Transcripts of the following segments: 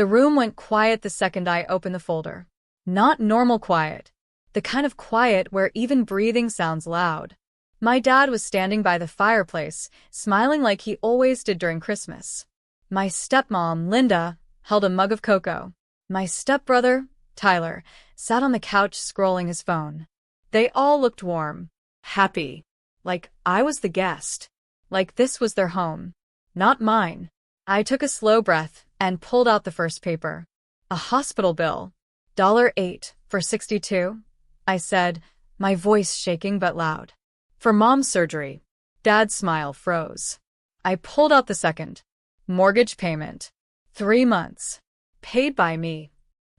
The room went quiet the second I opened the folder. Not normal quiet. The kind of quiet where even breathing sounds loud. My dad was standing by the fireplace, smiling like he always did during Christmas. My stepmom, Linda, held a mug of cocoa. My stepbrother, Tyler, sat on the couch scrolling his phone. They all looked warm, happy, like I was the guest, like this was their home, not mine. I took a slow breath and pulled out the first paper. A hospital bill. $8 for 62, I said, my voice shaking but loud. For mom's surgery. Dad's smile froze. I pulled out the second. Mortgage payment. 3 months. Paid by me.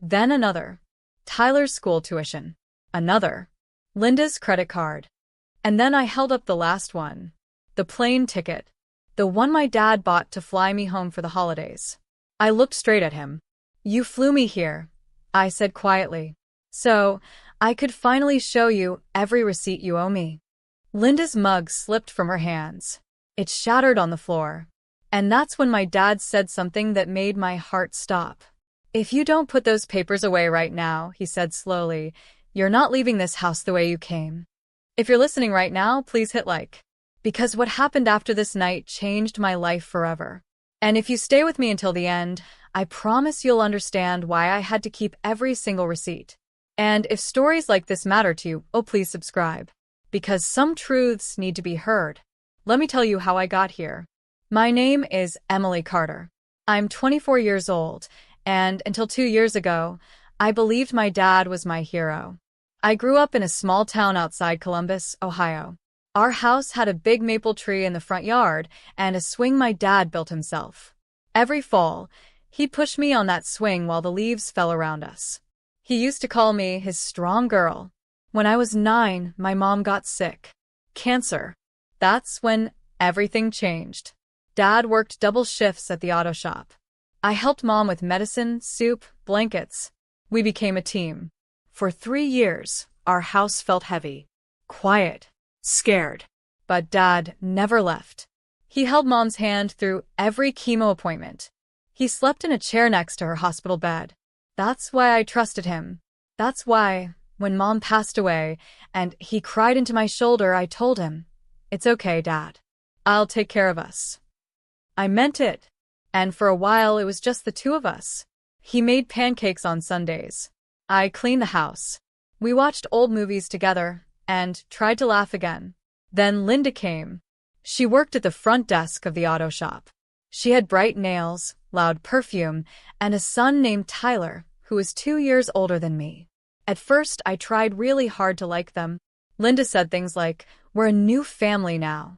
Then another. Tyler's school tuition. Another. Linda's credit card. And then I held up the last one. The plane ticket. The one my dad bought to fly me home for the holidays. I looked straight at him. You flew me here, I said quietly, so I could finally show you every receipt you owe me. Linda's mug slipped from her hands. It shattered on the floor. And that's when my dad said something that made my heart stop. If you don't put those papers away right now, he said slowly, you're not leaving this house the way you came. If you're listening right now, please hit like. Because what happened after this night changed my life forever. And if you stay with me until the end, I promise you'll understand why I had to keep every single receipt. And if stories like this matter to you, oh please subscribe. Because some truths need to be heard. Let me tell you how I got here. My name is Emily Carter. I'm 24 years old, and until 2 years ago, I believed my dad was my hero. I grew up in a small town outside Columbus, Ohio. Our house had a big maple tree in the front yard and a swing my dad built himself. Every fall, he'd push me on that swing while the leaves fell around us. He used to call me his strong girl. When I was 9, my mom got sick. Cancer. That's when everything changed. Dad worked double shifts at the auto shop. I helped mom with medicine, soup, blankets. We became a team. For 3 years, our house felt heavy, quiet, scared. But Dad never left. He held Mom's hand through every chemo appointment. He slept in a chair next to her hospital bed. That's why I trusted him. That's why, when Mom passed away and he cried into my shoulder, I told him, "It's okay, Dad. I'll take care of us." I meant it. And for a while, it was just the two of us. He made pancakes on Sundays. I cleaned the house. We watched old movies together and tried to laugh again. Then Linda came. She worked at the front desk of the auto shop. She had bright nails, loud perfume, and a son named Tyler, who was 2 years older than me. At first, I tried really hard to like them. Linda said things like, "We're a new family now."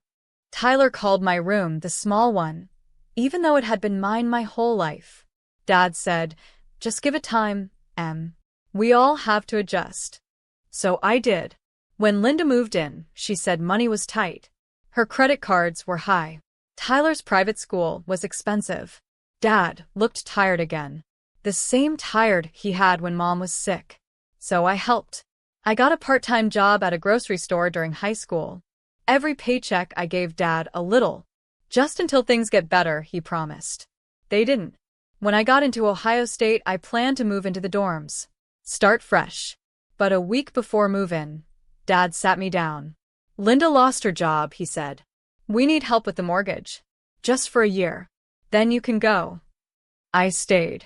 Tyler called my room the small one, even though it had been mine my whole life. Dad said, "Just give it time, Em. We all have to adjust." So I did. When Linda moved in, she said money was tight. Her credit cards were high. Tyler's private school was expensive. Dad looked tired again. The same tired he had when Mom was sick. So I helped. I got a part-time job at a grocery store during high school. Every paycheck I gave Dad a little. Just until things get better, he promised. They didn't. When I got into Ohio State, I planned to move into the dorms. Start fresh. But a week before move-in, Dad sat me down. "Linda lost her job," he said. "We need help with the mortgage. Just for a year. Then you can go." I stayed.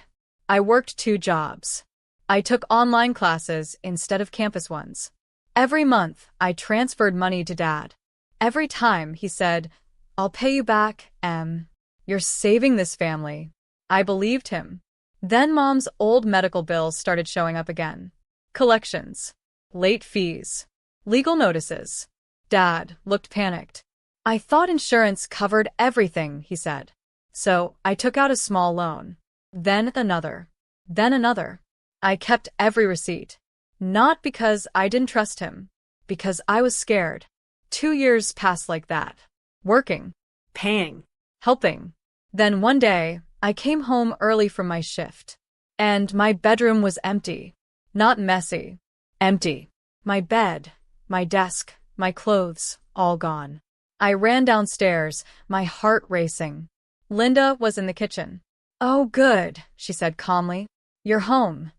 I worked 2 jobs. I took online classes instead of campus ones. Every month, I transferred money to Dad. Every time, he said, "I'll pay you back, Em. You're saving this family." I believed him. Then Mom's old medical bills started showing up again. Collections. Late fees. Legal notices. Dad looked panicked. "I thought insurance covered everything," he said. So I took out a small loan. Then another. Then another. I kept every receipt. Not because I didn't trust him. Because I was scared. 2 years passed like that. Working. Paying. Helping. Then one day, I came home early from my shift. And my bedroom was empty. Not messy. Empty. My bed, my desk, my clothes, all gone. I ran downstairs, my heart racing. Linda was in the kitchen. Oh, good, she said calmly. You're home.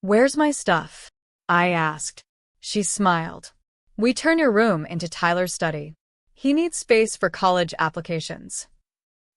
Where's my stuff? I asked. She smiled. We turn your room into Tyler's study. He needs space for college applications.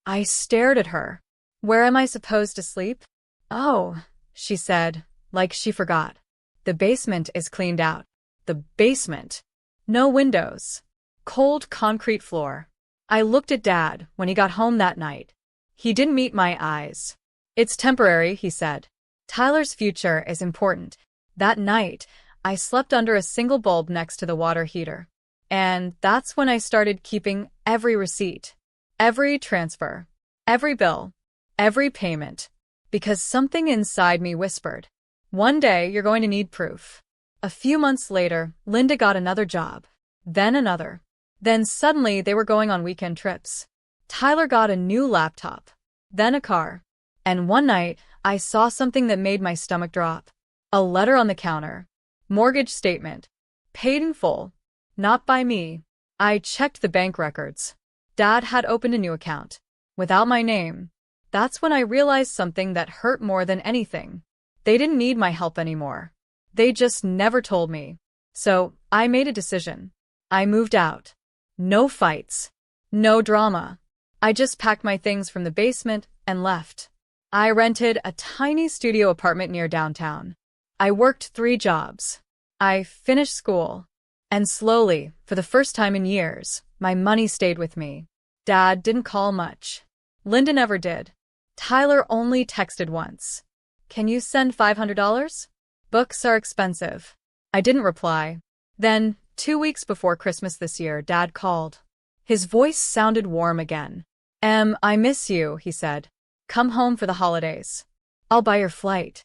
I stared at her. Where am I supposed to sleep? Oh, she said, like she forgot. The basement is cleaned out. The basement. No windows. Cold concrete floor. I looked at Dad when he got home that night. He didn't meet my eyes. It's temporary, he said. Tyler's future is important. That night, I slept under a single bulb next to the water heater. And that's when I started keeping every receipt, every transfer, every bill, every payment. Because something inside me whispered, one day you're going to need proof. A few months later, Linda got another job. Then another. Then suddenly they were going on weekend trips. Tyler got a new laptop. Then a car. And one night, I saw something that made my stomach drop. A letter on the counter. Mortgage statement. Paid in full. Not by me. I checked the bank records. Dad had opened a new account. Without my name. That's when I realized something that hurt more than anything. They didn't need my help anymore. They just never told me. So, I made a decision. I moved out. No fights. No drama. I just packed my things from the basement and left. I rented a tiny studio apartment near downtown. I worked 3 jobs. I finished school. And slowly, for the first time in years, my money stayed with me. Dad didn't call much. Linda never did. Tyler only texted once. Can you send $500? Books are expensive. I didn't reply. Then, 2 weeks before Christmas this year, Dad called. His voice sounded warm again. I miss you, he said. Come home for the holidays. I'll buy your flight.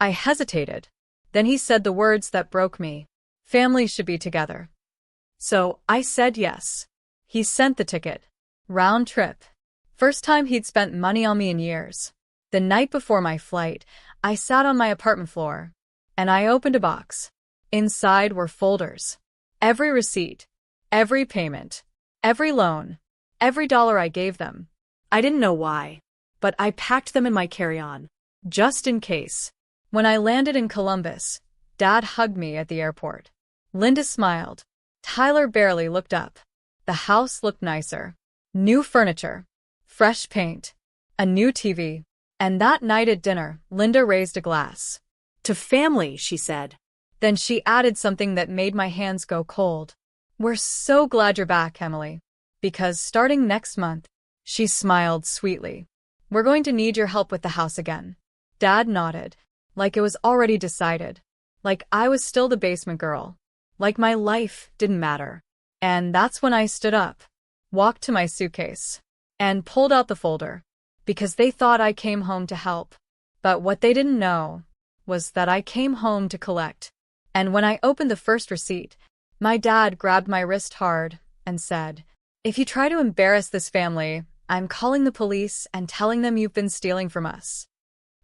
I hesitated. Then he said the words that broke me. Families should be together. So, I said yes. He sent the ticket. Round trip. First time he'd spent money on me in years. The night before my flight, I sat on my apartment floor. And I opened a box. Inside were folders. Every receipt. Every payment. Every loan. Every dollar I gave them. I didn't know why. But I packed them in my carry-on. Just in case. When I landed in Columbus, Dad hugged me at the airport. Linda smiled. Tyler barely looked up. The house looked nicer. New furniture. Fresh paint. A new TV. And that night at dinner, Linda raised a glass. To family, she said. Then she added something that made my hands go cold. We're so glad you're back, Emily. Because starting next month, she smiled sweetly. We're going to need your help with the house again. Dad nodded. Like it was already decided. Like I was still the basement girl. Like my life didn't matter. And that's when I stood up, walked to my suitcase, and pulled out the folder. Because they thought I came home to help. But what they didn't know was that I came home to collect. And when I opened the first receipt, my dad grabbed my wrist hard and said, if you try to embarrass this family, I'm calling the police and telling them you've been stealing from us.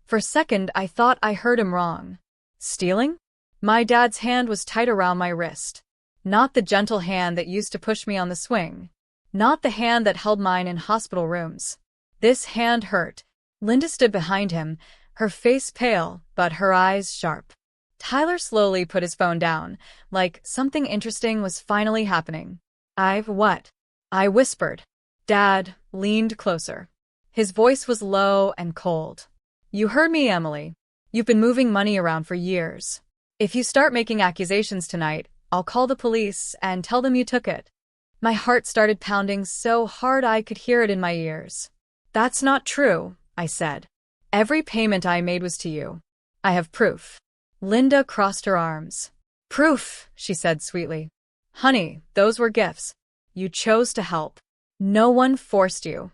For a second, I thought I heard him wrong. Stealing? My dad's hand was tight around my wrist. Not the gentle hand that used to push me on the swing. Not the hand that held mine in hospital rooms. This hand hurt. Linda stood behind him, her face pale, but her eyes sharp. Tyler slowly put his phone down, like something interesting was finally happening. What? I whispered. Dad leaned closer. His voice was low and cold. You heard me, Emily. You've been moving money around for years. If you start making accusations tonight, I'll call the police and tell them you took it. My heart started pounding so hard I could hear it in my ears. That's not true, I said. Every payment I made was to you. I have proof. Linda crossed her arms. Proof, she said sweetly. Honey, those were gifts. You chose to help. No one forced you.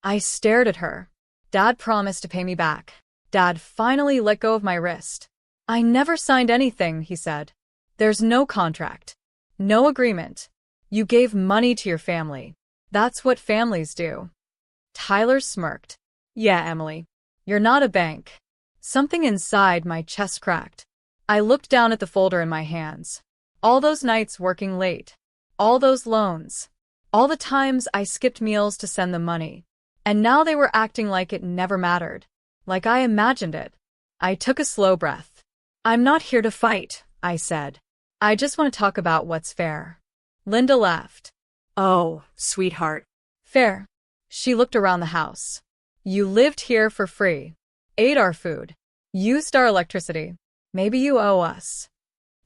I stared at her. Dad promised to pay me back. Dad finally let go of my wrist. I never signed anything, he said. There's no contract. No agreement. You gave money to your family. That's what families do. Tyler smirked. Yeah, Emily. You're not a bank. Something inside my chest cracked. I looked down at the folder in my hands. All those nights working late. All those loans. All the times I skipped meals to send them money. And now they were acting like it never mattered. Like I imagined it. I took a slow breath. I'm not here to fight, I said. I just want to talk about what's fair. Linda laughed. Oh, sweetheart. Fair. She looked around the house. You lived here for free. Ate our food. Used our electricity. Maybe you owe us.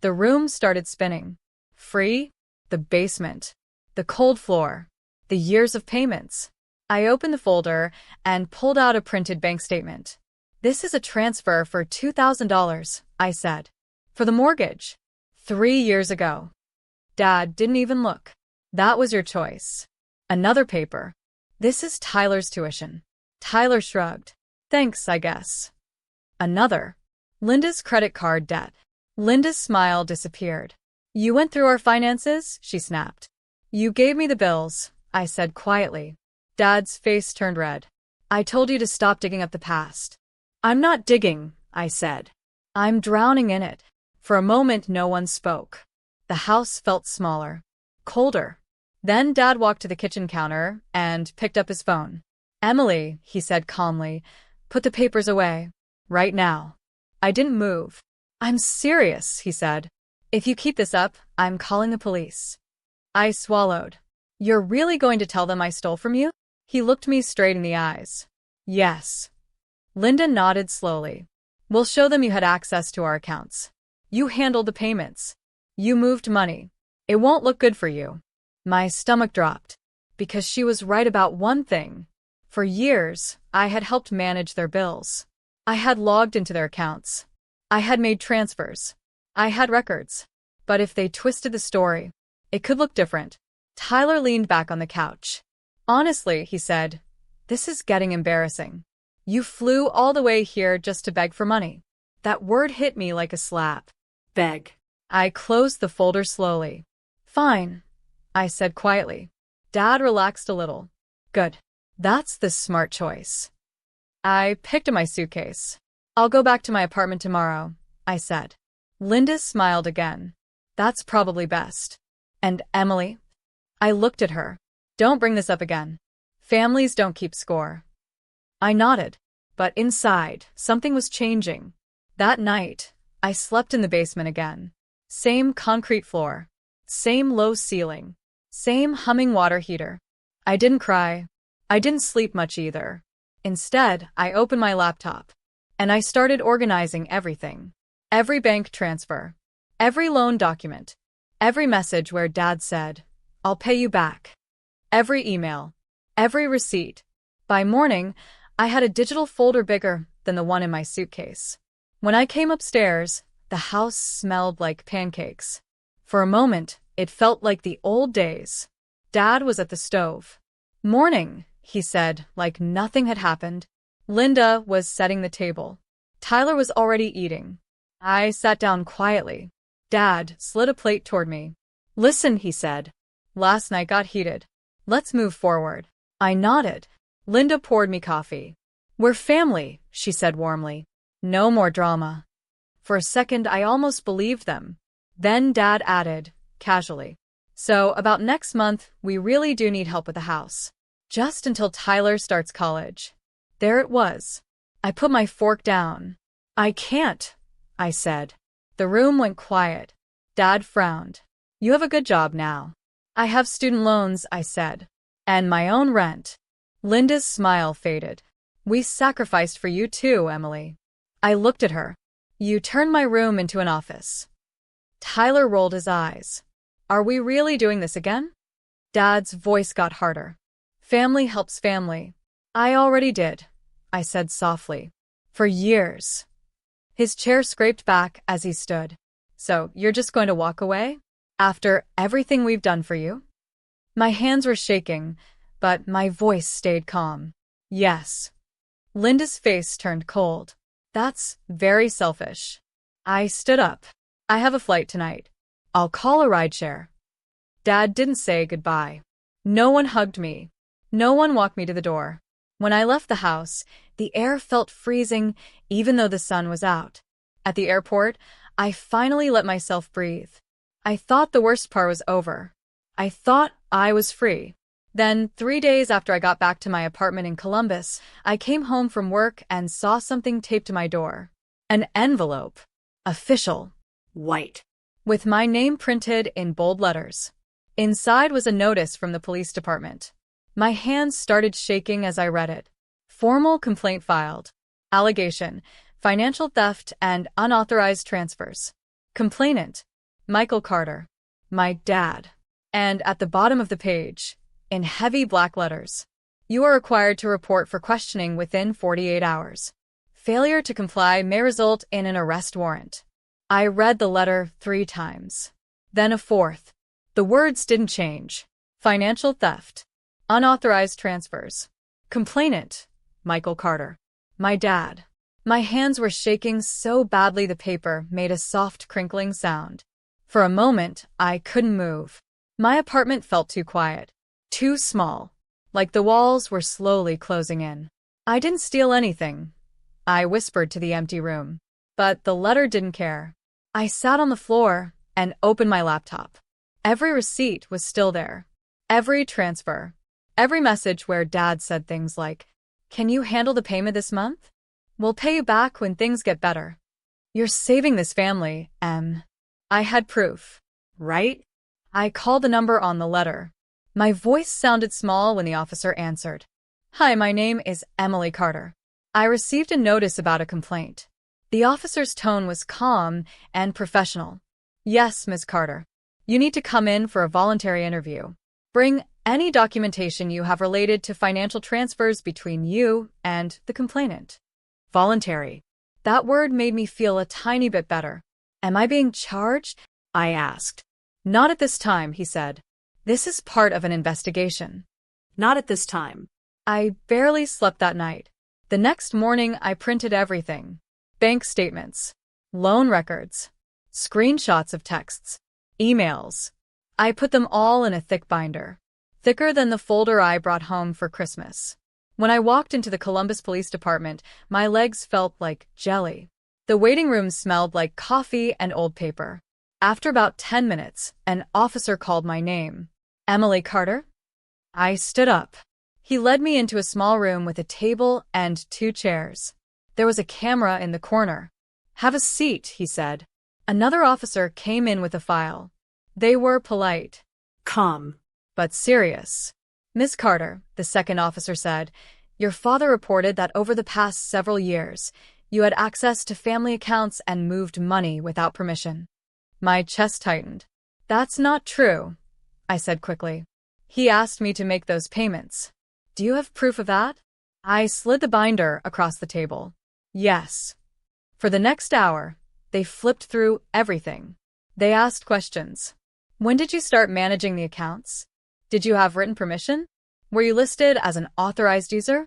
The room started spinning. Free? The basement. The cold floor. The years of payments. I opened the folder and pulled out a printed bank statement. This is a transfer for $2,000, I said. For the mortgage. 3 years ago. Dad didn't even look. That was your choice. Another paper. This is Tyler's tuition. Tyler shrugged. Thanks, I guess. Another. Linda's credit card debt. Linda's smile disappeared. You went through our finances? She snapped. You gave me the bills, I said quietly. Dad's face turned red. I told you to stop digging up the past. I'm not digging, I said. I'm drowning in it. For a moment, no one spoke. The house felt smaller, colder. Then Dad walked to the kitchen counter and picked up his phone. Emily, he said calmly, put the papers away. Right now. I didn't move. I'm serious, he said. If you keep this up, I'm calling the police. I swallowed. You're really going to tell them I stole from you? He looked me straight in the eyes. Yes. Linda nodded slowly. We'll show them you had access to our accounts. You handled the payments. You moved money. It won't look good for you. My stomach dropped. Because she was right about one thing. For years, I had helped manage their bills. I had logged into their accounts. I had made transfers. I had records. But if they twisted the story, it could look different. Tyler leaned back on the couch. Honestly, he said, this is getting embarrassing. You flew all the way here just to beg for money. That word hit me like a slap. Beg. I closed the folder slowly. Fine, I said quietly. Dad relaxed a little. Good. That's the smart choice. I picked up my suitcase. I'll go back to my apartment tomorrow, I said. Linda smiled again. That's probably best. And Emily? I looked at her. Don't bring this up again. Families don't keep score. I nodded. But inside, something was changing. That night, I slept in the basement again. Same concrete floor. Same low ceiling. Same humming water heater. I didn't cry. I didn't sleep much either. Instead, I opened my laptop. And I started organizing everything. Every bank transfer. Every loan document. Every message where Dad said, I'll pay you back. Every email. Every receipt. By morning, I had a digital folder bigger than the one in my suitcase. When I came upstairs, the house smelled like pancakes. For a moment, it felt like the old days. Dad was at the stove. Morning, he said, like nothing had happened. Linda was setting the table. Tyler was already eating. I sat down quietly. Dad slid a plate toward me. Listen, he said. Last night got heated. Let's move forward. I nodded. Linda poured me coffee. We're family, she said warmly. No more drama. For a second, I almost believed them. Then Dad added, casually. So, about next month, we really do need help with the house. Just until Tyler starts college. There it was. I put my fork down. I can't, I said. The room went quiet. Dad frowned. You have a good job now. I have student loans, I said. And my own rent. Linda's smile faded. We sacrificed for you too, Emily. I looked at her. You turned my room into an office. Tyler rolled his eyes. Are we really doing this again? Dad's voice got harder. Family helps family. I already did, I said softly. For years. His chair scraped back as he stood. So, you're just going to walk away? After everything we've done for you? My hands were shaking, but my voice stayed calm. Yes. Linda's face turned cold. That's very selfish. I stood up. I have a flight tonight. I'll call a rideshare. Dad didn't say goodbye. No one hugged me. No one walked me to the door. When I left the house, the air felt freezing even though the sun was out. At the airport, I finally let myself breathe. I thought the worst part was over. I thought I was free. Then, 3 days after I got back to my apartment in Columbus, I came home from work and saw something taped to my door. An envelope. Official. White. With my name printed in bold letters. Inside was a notice from the police department. My hands started shaking as I read it. Formal complaint filed. Allegation: financial theft and unauthorized transfers. Complainant: Michael Carter. My dad. And at the bottom of the page, in heavy black letters, you are required to report for questioning within 48 hours. Failure to comply may result in an arrest warrant. I read the letter 3 times. Then a fourth. The words didn't change. Financial theft. Unauthorized transfers. Complainant: Michael Carter. My dad. My hands were shaking so badly the paper made a soft crinkling sound. For a moment, I couldn't move. My apartment felt too quiet. Too small. Like the walls were slowly closing in. I didn't steal anything, I whispered to the empty room. But the letter didn't care. I sat on the floor and opened my laptop. Every receipt was still there. Every transfer. Every message where Dad said things like, "Can you handle the payment this month? We'll pay you back when things get better. You're saving this family, Em." I had proof. Right? I called the number on the letter. My voice sounded small when the officer answered. "Hi, my name is Emily Carter. I received a notice about a complaint." The officer's tone was calm and professional. "Yes, Ms. Carter. You need to come in for a voluntary interview. Bring any documentation you have related to financial transfers between you and the complainant." Voluntary. That word made me feel a tiny bit better. "Am I being charged?" I asked. "Not at this time," he said. "This is part of an investigation." Not at this time. I barely slept that night. The next morning, I printed everything. Bank statements, loan records, screenshots of texts, emails. I put them all in a thick binder, thicker than the folder I brought home for Christmas. When I walked into the Columbus Police Department, my legs felt like jelly. The waiting room smelled like coffee and old paper. After about 10 minutes, an officer called my name. "Emily Carter?" I stood up. He led me into a small room with a table and 2 chairs. There was a camera in the corner. "Have a seat," he said. Another officer came in with a file. They were polite, calm, but serious. "Miss Carter," the second officer said, "your father reported that over the past several years, you had access to family accounts and moved money without permission." My chest tightened. "That's not true," I said quickly. "He asked me to make those payments. Do you have proof of that?" I slid the binder across the table. "Yes." For the next hour, they flipped through everything. They asked questions. "When did you start managing the accounts? Did you have written permission? Were you listed as an authorized user?"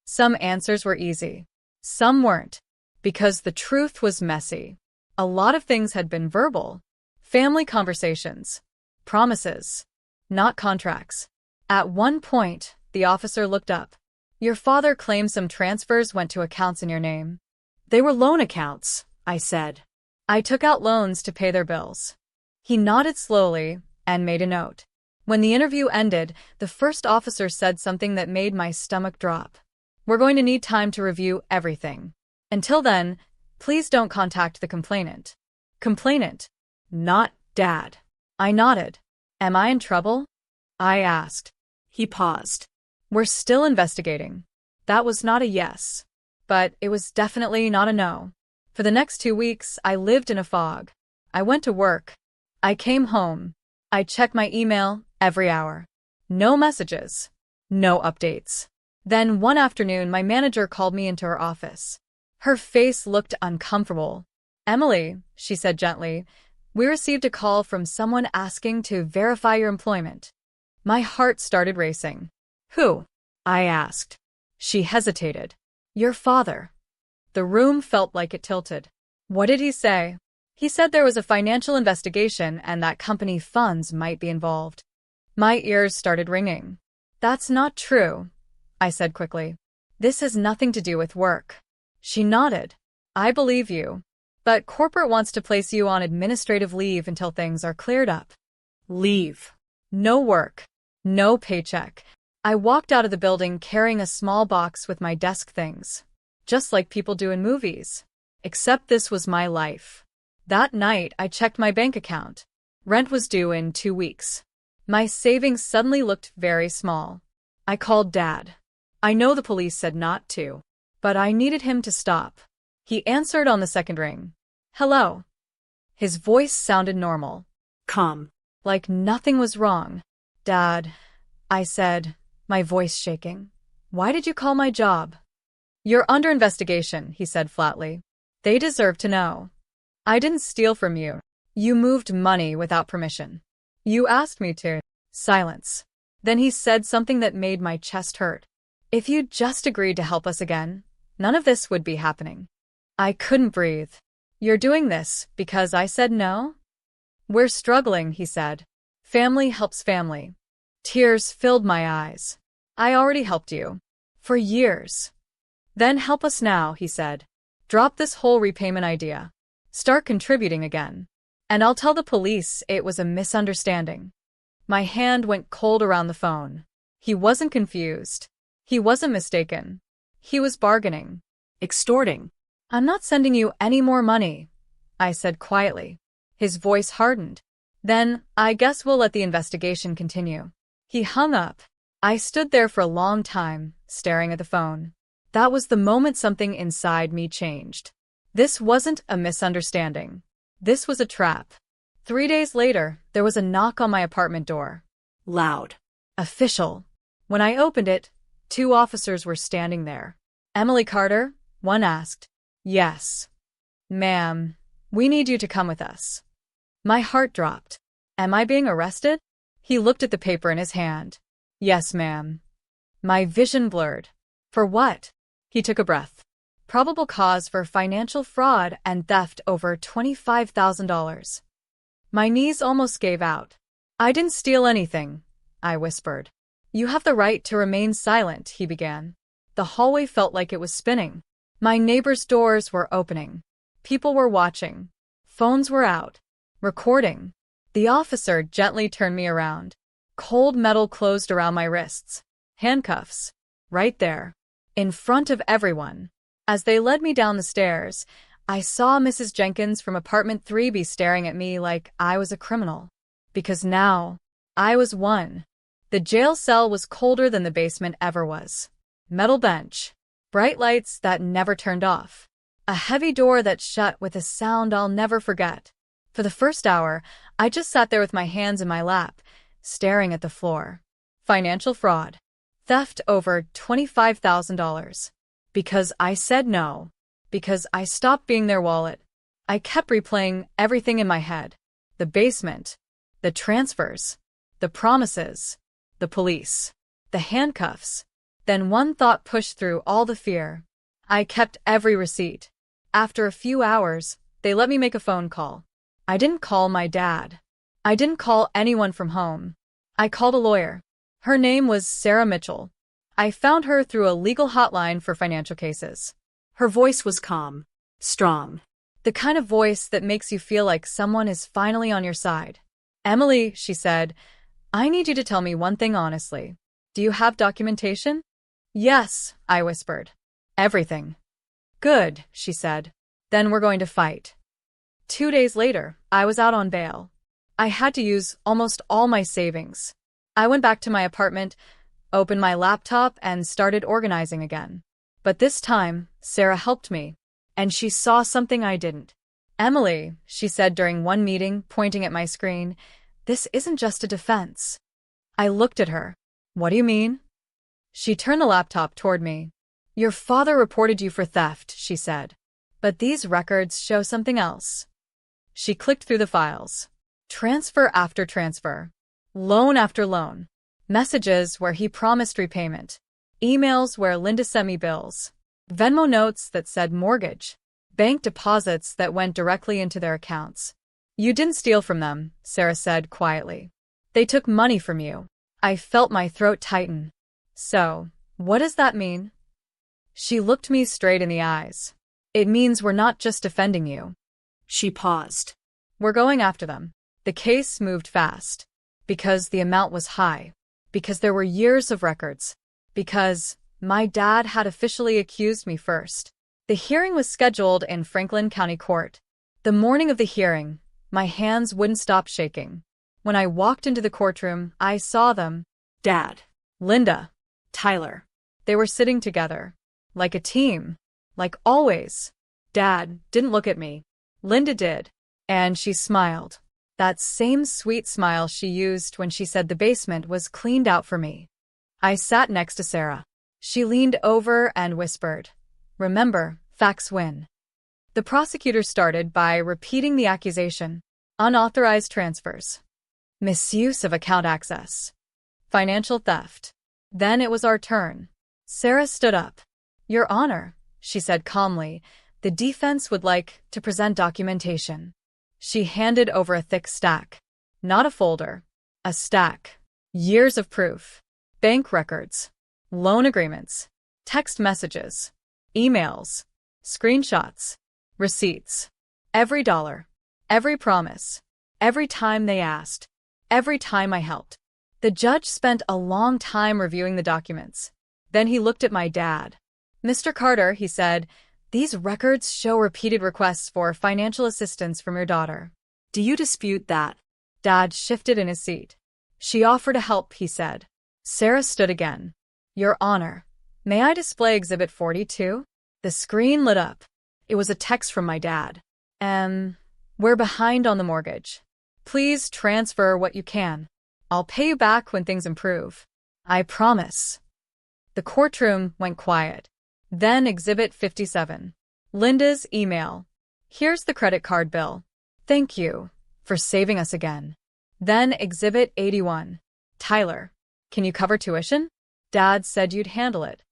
Some answers were easy. Some weren't, because the truth was messy. A lot of things had been verbal. Family conversations. Promises. Not contracts. At one point, the officer looked up. "Your father claims some transfers went to accounts in your name." "They were loan accounts," I said. "I took out loans to pay their bills." He nodded slowly and made a note. When the interview ended, the first officer said something that made my stomach drop. "We're going to need time to review everything. Until then, please don't contact the complainant." Complainant? Not Dad. I nodded. "Am I in trouble?" I asked. He paused. "We're still investigating." That was not a yes, but it was definitely not a no. For the next 2 weeks, I lived in a fog. I went to work. I came home. I checked my email every hour. No messages. No updates. Then one afternoon, my manager called me into her office. Her face looked uncomfortable. "Emily," she said gently, "we received a call from someone asking to verify your employment." My heart started racing. "Who?" I asked. She hesitated. "Your father." The room felt like it tilted. "What did he say?" "He said there was a financial investigation and that company funds might be involved." My ears started ringing. "That's not true," I said quickly. "This has nothing to do with work." She nodded. "I believe you. But corporate wants to place you on administrative leave until things are cleared up." Leave. No work. No paycheck. I walked out of the building carrying a small box with my desk things. Just like people do in movies. Except this was my life. That night, I checked my bank account. Rent was due in 2 weeks. My savings suddenly looked very small. I called Dad. I know the police said not to, but I needed him to stop. He answered on the second ring. Hello. His voice sounded normal. Calm. Like nothing was wrong. Dad, I said, my voice shaking. Why did you call my job? You're under investigation, he said flatly. They deserve to know. I didn't steal from you. You moved money without permission. You asked me to. Silence. Then he said something that made my chest hurt. If you'd just agreed to help us again, none of this would be happening. I couldn't breathe. You're doing this because I said no? We're struggling, he said. Family helps family. Tears filled my eyes. I already helped you. For years. Then help us now, he said. Drop this whole repayment idea. Start contributing again. And I'll tell the police it was a misunderstanding. My hand went cold around the phone. He wasn't confused. He wasn't mistaken. He was bargaining. Extorting. I'm not sending you any more money, I said quietly. His voice hardened. Then, I guess we'll let the investigation continue. He hung up. I stood there for a long time, staring at the phone. That was the moment something inside me changed. This wasn't a misunderstanding. This was a trap. 3 days later, there was a knock on my apartment door. Loud. Official. When I opened it, 2 officers were standing there. Emily Carter? One asked. Yes. Ma'am, we need you to come with us. My heart dropped. Am I being arrested? He looked at the paper in his hand. Yes, ma'am. My vision blurred. For what? He took a breath. Probable cause for financial fraud and theft over $25,000. My knees almost gave out. I didn't steal anything, I whispered. You have the right to remain silent, he began. The hallway felt like it was spinning. My neighbors' doors were opening. People were watching. Phones were out. Recording. The officer gently turned me around. Cold metal closed around my wrists. Handcuffs. Right there. In front of everyone. As they led me down the stairs, I saw Mrs. Jenkins from apartment 3B staring at me like I was a criminal. Because now, I was one. The jail cell was colder than the basement ever was. Metal bench. Bright lights that never turned off. A heavy door that shut with a sound I'll never forget. For the first hour, I just sat there with my hands in my lap, staring at the floor. Financial fraud. Theft over $25,000. Because I said no. Because I stopped being their wallet. I kept replaying everything in my head. The basement. The transfers. The promises. The police. The handcuffs. Then one thought pushed through all the fear. I kept every receipt. After a few hours, they let me make a phone call. I didn't call my dad. I didn't call anyone from home. I called a lawyer. Her name was Sarah Mitchell. I found her through a legal hotline for financial cases. Her voice was calm. Strong. The kind of voice that makes you feel like someone is finally on your side. Emily, she said, I need you to tell me one thing honestly. Do you have documentation? Yes, I whispered. Everything. Good, she said. Then we're going to fight. 2 days later, I was out on bail. I had to use almost all my savings. I went back to my apartment, opened my laptop, and started organizing again. But this time, Sarah helped me, and she saw something I didn't. Emily, she said during one meeting, pointing at my screen, this isn't just a defense. I looked at her. What do you mean? She turned the laptop toward me. Your father reported you for theft, she said. But these records show something else. She clicked through the files. Transfer after transfer. Loan after loan. Messages where he promised repayment. Emails where Linda sent me bills. Venmo notes that said mortgage. Bank deposits that went directly into their accounts. You didn't steal from them, Sarah said quietly. They took money from you. I felt my throat tighten. So, what does that mean? She looked me straight in the eyes. It means we're not just defending you. She paused. We're going after them. The case moved fast. Because the amount was high. Because there were years of records. Because my dad had officially accused me first. The hearing was scheduled in Franklin County Court. The morning of the hearing, my hands wouldn't stop shaking. When I walked into the courtroom, I saw them. Dad. Linda. Tyler. They were sitting together. Like a team. Like always. Dad didn't look at me. Linda did. And she smiled. That same sweet smile she used when she said the basement was cleaned out for me. I sat next to Sarah. She leaned over and whispered, "Remember, facts win." The prosecutor started by repeating the accusation. Unauthorized transfers. Misuse of account access. Financial theft. Then it was our turn. Sarah stood up. "Your Honor," she said calmly, "the defense would like to present documentation." She handed over a thick stack. Not a folder. A stack. Years of proof. Bank records. Loan agreements. Text messages. Emails. Screenshots. Receipts. Every dollar. Every promise. Every time they asked. Every time I helped. The judge spent a long time reviewing the documents. Then he looked at my dad. "Mr. Carter," he said, "these records show repeated requests for financial assistance from your daughter." Do you dispute that? Dad shifted in his seat. "She offered to help," he said. Sarah stood again. "Your Honor, may I display Exhibit 42? The screen lit up. It was a text from my dad. We're behind on the mortgage. Please transfer what you can. I'll pay you back when things improve. I promise." The courtroom went quiet. Then Exhibit 57. Linda's email. "Here's the credit card bill. Thank you for saving us again." Then Exhibit 81. "Tyler, can you cover tuition? Dad said you'd handle it."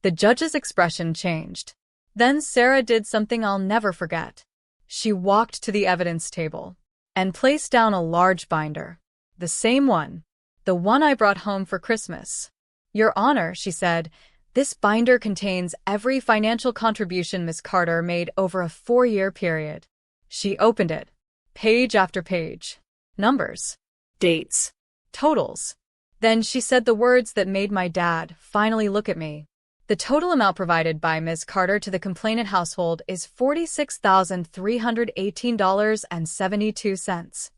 The judge's expression changed. Then Sarah did something I'll never forget. She walked to the evidence table and placed down a large binder. The same one. The one I brought home for Christmas. "Your Honor," she said, "this binder contains every financial contribution Miss Carter made over a 4-year period." She opened it. Page after page. Numbers. Dates. Totals. Then she said the words that made my dad finally look at me. "The total amount provided by Ms. Carter to the complainant household is $46,318.72.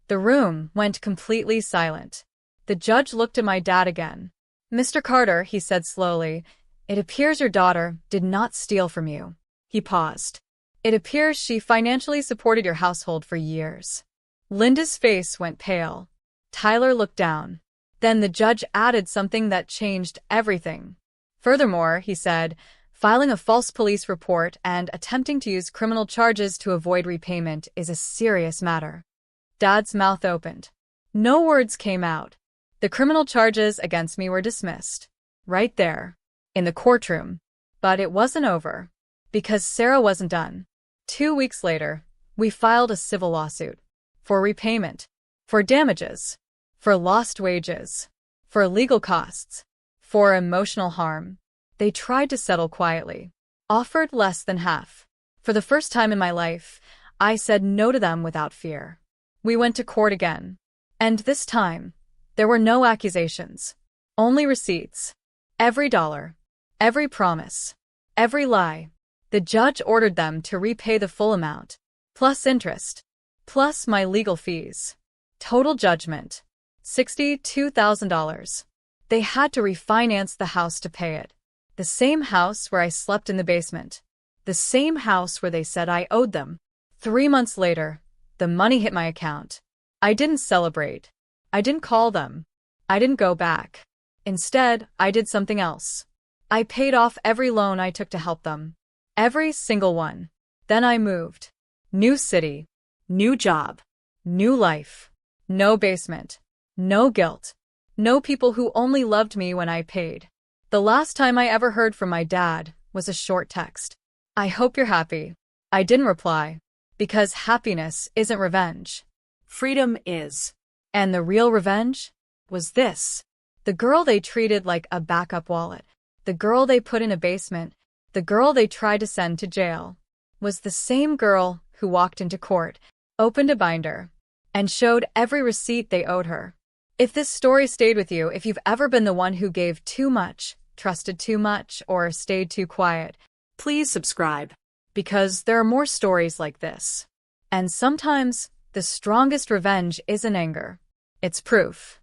The room went completely silent. The judge looked at my dad again. "Mr. Carter," he said slowly, "it appears your daughter did not steal from you." He paused. "It appears she financially supported your household for years." Linda's face went pale. Tyler looked down. Then the judge added something that changed everything. "Furthermore," he said, "filing a false police report and attempting to use criminal charges to avoid repayment is a serious matter." Dad's mouth opened. No words came out. The criminal charges against me were dismissed. Right there. In the courtroom. But it wasn't over. Because Sarah wasn't done. 2 weeks later, we filed a civil lawsuit. For repayment. For damages. For lost wages. For legal costs. For emotional harm. They tried to settle quietly. Offered less than half. For the first time in my life, I said no to them without fear. We went to court again. And this time, there were no accusations. Only receipts. Every dollar. Every promise. Every lie. The judge ordered them to repay the full amount. Plus interest. Plus my legal fees. Total judgment. $62,000. They had to refinance the house to pay it. The same house where I slept in the basement. The same house where they said I owed them. 3 months later, the money hit my account. I didn't celebrate. I didn't call them. I didn't go back. Instead, I did something else. I paid off every loan I took to help them. Every single one. Then I moved. New city. New job. New life. No basement. No guilt. No people who only loved me when I paid. The last time I ever heard from my dad was a short text. "I hope you're happy." I didn't reply. Because happiness isn't revenge. Freedom is. And the real revenge was this. The girl they treated like a backup wallet. The girl they put in a basement. The girl they tried to send to jail. Was the same girl who walked into court, opened a binder, and showed every receipt they owed her. If this story stayed with you, if you've ever been the one who gave too much, trusted too much, or stayed too quiet, Please subscribe. because there are more stories like this. And sometimes, the strongest revenge isn't anger. It's proof.